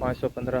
515